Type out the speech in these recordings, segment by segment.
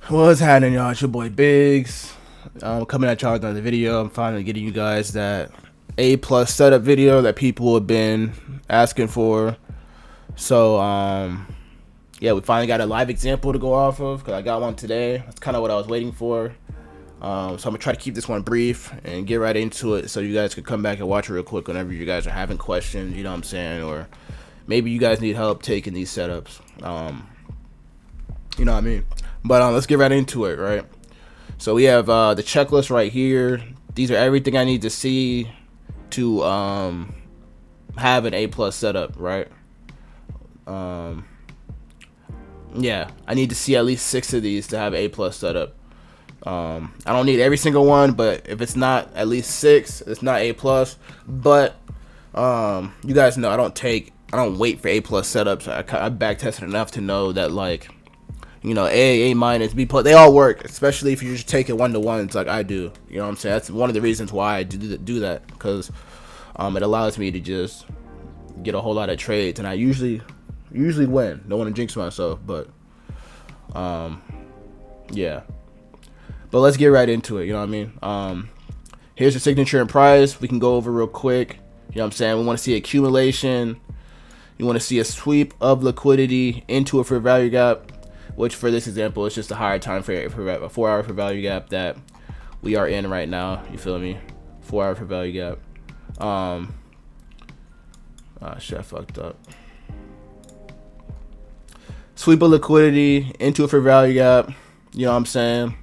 What's happening, y'all? It's your boy Biggs. Coming at y'all with another video. I'm finally getting you guys that A plus setup video that people have been asking for. So, yeah, we finally got a live example to go off of because I got one today. That's kind of what I was waiting for. So I'm gonna try to keep this one brief and get right into it so you guys can come back and watch it real quick whenever you guys are having questions. You know what I'm saying? Or maybe you guys need help taking these setups. You know what I mean? But let's get right into it, right? So we have the checklist right here. These are everything I need to see to have an A plus setup, right? Yeah, I need to see at least 6 of these to have A plus setup. I don't need every single one, but if it's not at least 6, it's not A plus. But you guys know I don't wait for A plus setups. I back tested enough to know that, like, you know, A minus, B plus, they all work, especially if you're just taking 1-to-1s like I do. You know what I'm saying? That's one of the reasons why I do that, because it allows me to just get a whole lot of trades, and I usually win. Don't want to jinx myself, but yeah. But let's get right into it. You know what I mean? Here's the signature and price. We can go over real quick. You know what I'm saying? We want to see accumulation. You want to see a sweep of liquidity into a fair value gap, which for this example is just a higher time frame for a 4-hour fair value gap that we are in right now. You feel me? 4-hour fair value gap. Shit, I fucked up. Sweep of liquidity into a fair value gap. You know what I'm saying?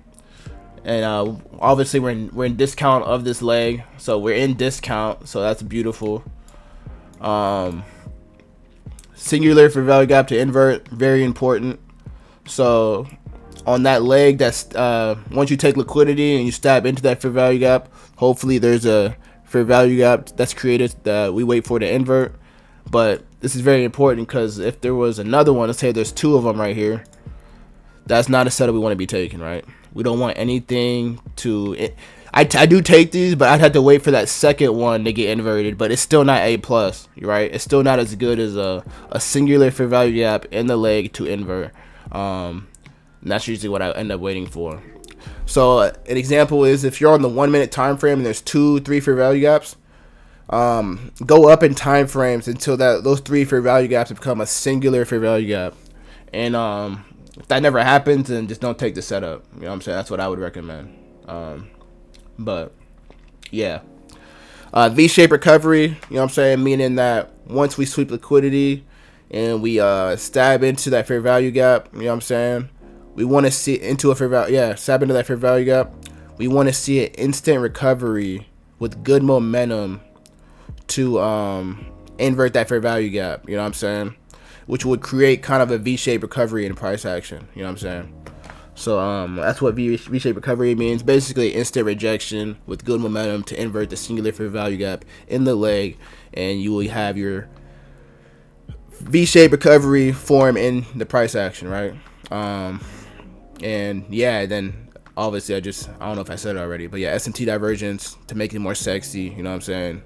And obviously we're in discount of this leg, so we're in discount, so that's beautiful. Singular fair value gap to invert, very important. So on that leg, that's once you take liquidity and you stab into that fair value gap, hopefully there's a fair value gap that's created that we wait for to invert. But this is very important because if there was another one, let's say there's 2 of them right here, that's not a setup we want to be taking, right? We don't want anything to I do take these, but I'd have to wait for that second one to get inverted, but it's still not A plus, right? It's still not as good as a singular fair value gap in the leg to invert. And that's usually what I end up waiting for. So an example is if you're on the 1-minute time frame and there's 2-3 fair value gaps, go up in time frames until those 3 fair value gaps become a singular fair value gap. And if that never happens, then just don't take the setup. You know what I'm saying? That's what I would recommend. But yeah, V-shaped recovery. You know what I'm saying? Meaning that once we sweep liquidity and we stab into that fair value gap, you know what I'm saying? We want to see into a fair value, stab into that fair value gap. We want to see an instant recovery with good momentum to invert that fair value gap. You know what I'm saying? Which would create kind of a V-shaped recovery in price action. You know what I'm saying? So that's what V-shaped recovery means. Basically, instant rejection with good momentum to invert the singular fair value gap in the leg, and you will have your V-shaped recovery form in the price action, right? And yeah, then obviously I don't know if I said it already, but yeah, S&T divergence to make it more sexy. You know what I'm saying?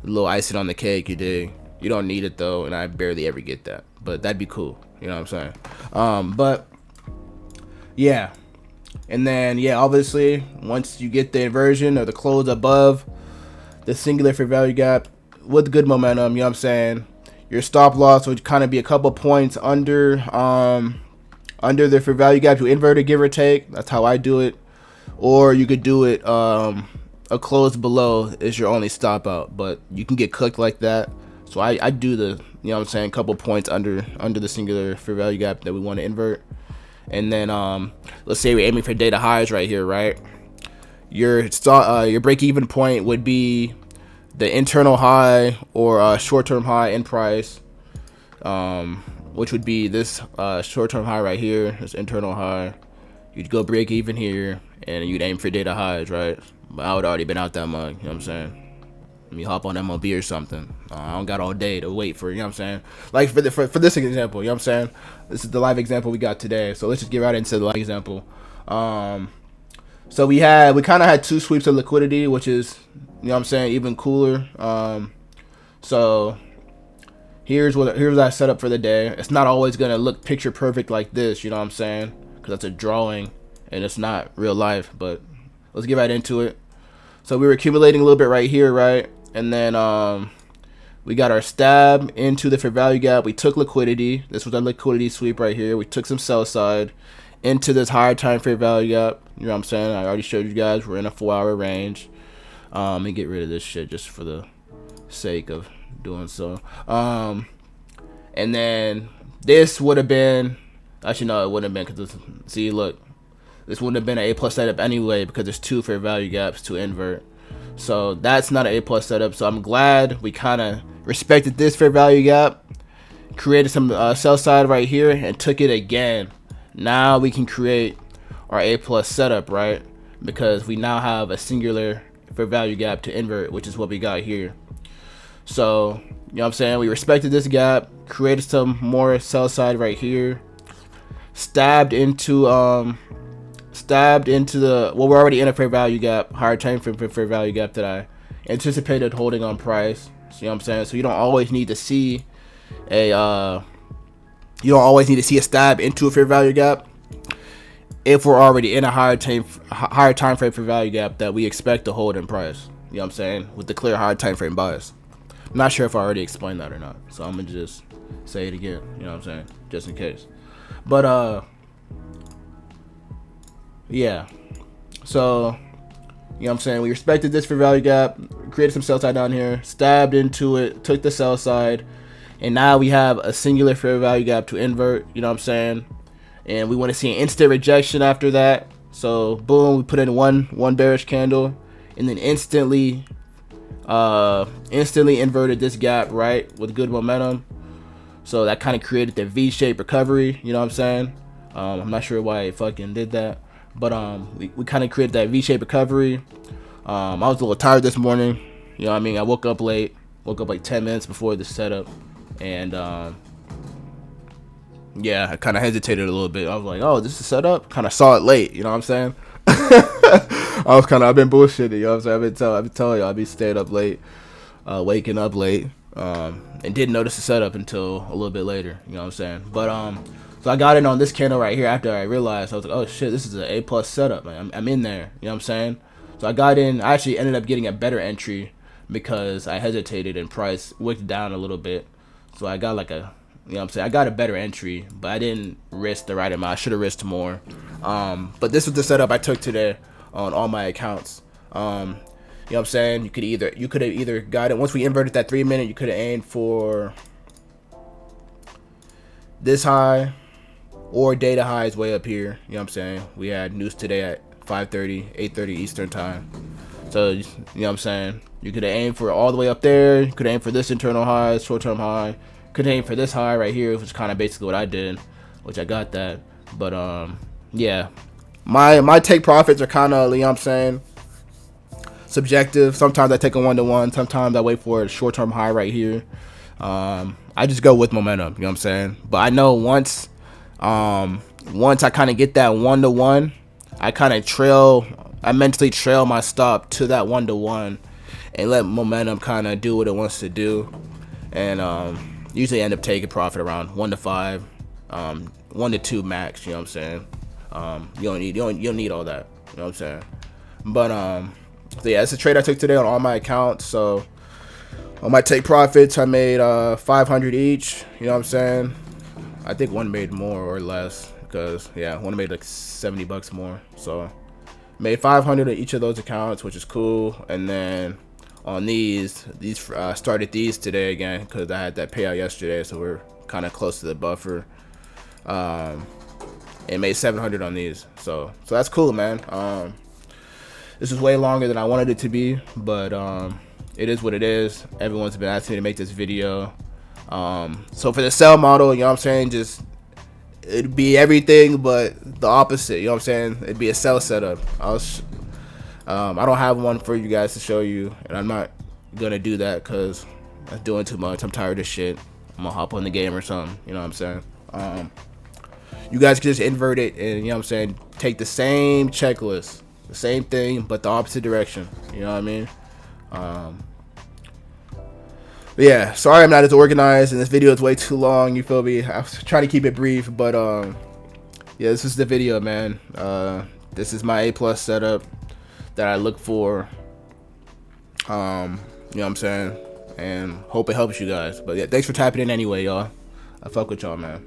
A little icing on the cake, you dig? You don't need it though, and I barely ever get that, but that'd be cool. You know what I'm saying? But yeah, and then yeah, obviously once you get the inversion or the close above the singular fair value gap with good momentum, you know what I'm saying, your stop loss would kind of be a couple points under the fair value gap to invert it, give or take. That's how I do it. Or you could do it a close below is your only stop out, but you can get cooked like that. So I do the, you know what I'm saying, couple points under the singular fair value gap that we want to invert. And then let's say we're aiming for data highs right here, right? Your break even point would be the internal high or short-term high in price, which would be this short-term high right here, this internal high. You'd go break even here and you'd aim for data highs, right? But I would already been out that mug, you know what I'm saying? Let me hop on MLB or something. I don't got all day to wait for, you know what I'm saying? Like for this example, you know what I'm saying? This is the live example we got today. So let's just get right into the live example. So we kind of had 2 sweeps of liquidity, which is, you know what I'm saying, even cooler. So here's what I set up for the day. It's not always gonna look picture perfect like this, you know what I'm saying? Because that's a drawing. and it's not real life. But let's get right into it. So we were accumulating a little bit right here, right? And then we got our stab into the fair value gap. We took liquidity. This was our liquidity sweep right here. We took some sell side into this higher time fair value gap. You know what I'm saying? I already showed you guys we're in a 4-hour range. Let me get rid of this shit just for the sake of doing so. And then this would have been, actually no, it wouldn't have been, because see, look, this wouldn't have been an A+ setup anyway because there's 2 fair value gaps to invert. So that's not an A+ setup. So I'm glad we kind of respected this fair value gap, created some sell side right here, and took it again. Now we can create our A+ setup, right? Because we now have a singular fair value gap to invert, which is what we got here. So, you know what I'm saying? We respected this gap, created some more sell side right here, stabbed into the, well, we're already in a fair value gap, higher time frame fair value gap that I anticipated holding on price. So, you know what I'm saying? So you don't always need to see a stab into a fair value gap if we're already in a higher time frame fair value gap that we expect to hold in price. You know what I'm saying? With the clear higher time frame bias. I'm not sure if I already explained that or not, so I'm gonna just say it again. You know what I'm saying? Just in case. But yeah. So, you know what I'm saying? We respected this fair value gap, created some sell side down here, stabbed into it, took the sell side, and now we have a singular fair value gap to invert. You know what I'm saying? And we want to see an instant rejection after that. So boom, we put in one bearish candle, and then instantly inverted this gap, right, with good momentum. So that kind of created the V-shaped recovery. You know what I'm saying? I'm not sure why it fucking did that, but we kind of created that V-shaped recovery. I was a little tired this morning. You know what I mean? I woke up late. Woke up like 10 minutes before the setup, and yeah, I kind of hesitated a little bit. I was like, oh, this is set up? Kind of saw it late, you know what I'm saying? I've been bullshitting, you know what I'm saying? I've been telling y'all, I've been staying up late, waking up late, and didn't notice the setup until a little bit later, you know what I'm saying? But, so I got in on this candle right here after I realized, I was like, oh shit, this is an A+ setup, man. I'm in there, you know what I'm saying? So I got in, I actually ended up getting a better entry because I hesitated and price wicked down a little bit. So I got like a, you know what I'm saying, I got a better entry, but I didn't risk the right amount. I should have risked more. But this was the setup I took today on all my accounts. You know what I'm saying? You could have either got it once we inverted that 3-minute, you could have aimed for this high or data highs way up here. You know what I'm saying? We had news today at 5:30, 8:30 Eastern time. So, you know what I'm saying? You could have aimed for all the way up there. You could aim for this internal high, short-term high. Could aim for this high right here, which is kind of basically what I did, which I got that. But yeah, my take profits are kind of, you know what I'm saying, subjective. Sometimes I take a 1-to-1. Sometimes I wait for a short-term high right here. I just go with momentum. You know what I'm saying? But I know once I kind of get that 1-to-1, I mentally trail my stop to that 1-to-1 and let momentum kind of do what it wants to do, and usually end up taking profit around 1-to-5, 1-to-2 max. You know what I'm saying? You don't need all that. You know what I'm saying? But so yeah, it's a trade I took today on all my accounts. So on my take profits, I made 500 each. You know what I'm saying? I think one made more or less, because yeah, one made like $70 more. So made 500 on each of those accounts, which is cool. And then on these started these today again because I had that payout yesterday, so we're kind of close to the buffer. And made 700 on these, so that's cool, man. This is way longer than I wanted it to be, but it is what it is. Everyone's been asking me to make this video. So for the sell model, you know what I'm saying, just it'd be everything but the opposite. You know what I'm saying? It'd be a sell setup. I don't have one for you guys to show you, and I'm not gonna do that because I'm doing too much. I'm tired of shit. I'm gonna hop on the game or something. You know what I'm saying? You guys can just invert it and, you know what I'm saying, take the same checklist, the same thing, but the opposite direction. You know what I mean? But yeah, sorry I'm not as organized, and this video is way too long. You feel me? I was trying to keep it brief, but yeah, this is the video, man. This is my A+ setup that I look for. You know what I'm saying? And hope it helps you guys. But yeah, thanks for tapping in anyway, y'all. I fuck with y'all, man.